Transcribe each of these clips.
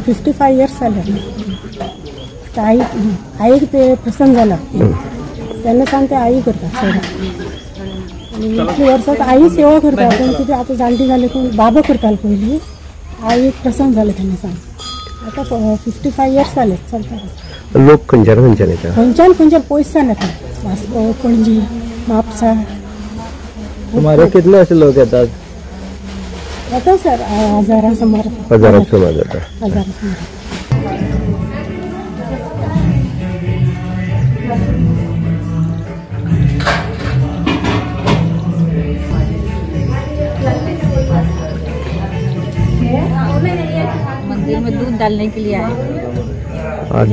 $55 years झाले. आई ते प्रसन्न झाला त्यांना सांगते आई करतात सेवा आणि इतकी वर्षात आई सेवा करतात पण तिथे आता जाणटी झाले पण बाबा करताल पहिली आई प्रसन्न झाले त्यांना सांग आता 55 years झाले चालतात. लोक खंयच्यान पैसा येतात वास्को पणजी म्हापसा. तुम्हाला कितले असे लोक येतात? येतात सर हजारासमोर येतात. मंदिर में दूध डालने के लिए आए।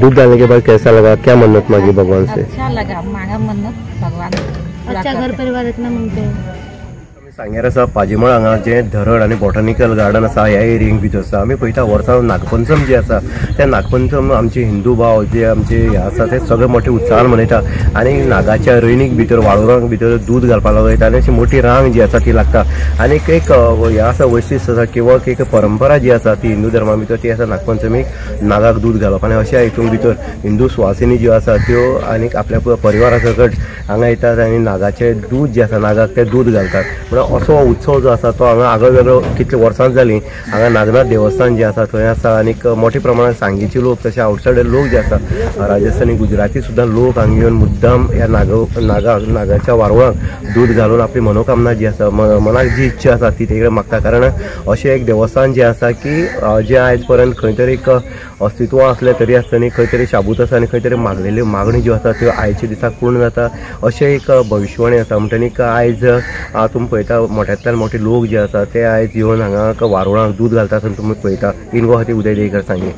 दूध डालने के बाद कैसा लगा? क्या मन्नत मांगी भगवान से? अच्छा लगा, मांगा मन्नत भगवान अच्छा घर परिवार इतना मांगते. सांगेर आसा पाजीमळ हांगा जे धरण आणि बॉटनिकल गार्डन आसा ह्या एरियेक भितर आसा. आमी पळयता वर्सां नागपंचम जी आसा त्या नागपंचम आमचे हिंदू भाव जे आमचे हे आसा ते सगळे मोठे उत्साहान मनयता आणि नागाच्या रैनीक भितर वाळूरांक भितर दूध घालपाक वयता आणि अशी मोठी रांग जी आसा ती लागता. आणि एक हे आसा वैशिश्ट आसा किंवा एक परंपरा जी आसा ती हिंदू धर्मा भितर ती आसा नागपंचमीक नागाक दूध घालप आणि अशा हितून भितर हिंदू सुवासिनी ज्यो आसा त्यो आनी आपल्या परिवारा सकट हांगा येतात आणि नागाचे दूध जे आसा नागाक ते दूध घालतात. असो उत्सव जो आसा तो हांगा आगळो वेगळो कितले वर्सां जालीं हांगा नागनाथ देवस्थान जे आसा थंय आसा आणि मोठ्या प्रमाणात सांगेचे लोक तशें आवटसायडर लोक जे आसा राजस्थानी गुजराती सुद्दां लोक हांगा येवन मुद्दाम ह्या नागाच्या वारुळांक दूध घालून आपली मनोकामना जी आसा मनाक जी इच्छा आसा ती तेकडे मागता. कारण अशें एक देवस्थान जे आसा की जे आयज पर्यंत खंय तरी एक अस्तित्व असलें तरी आसतना खंय तरी शाबूत आसा आनी खंय तरी मागलेल्यो मागणी ज्यो आसा त्यो आयच्या दिसाक पूर्ण जाता अशें एक भविष्यवाणी आसा. म्हणटनीक आयज तुमी पळयता मोठ्यांतल्यान मोठे लोक जे आसा ते आयज येवन हांगा वारुळांक दूध घालता आसतना तुमी पळयता. इन गो हाती उदय देयकर सांगे.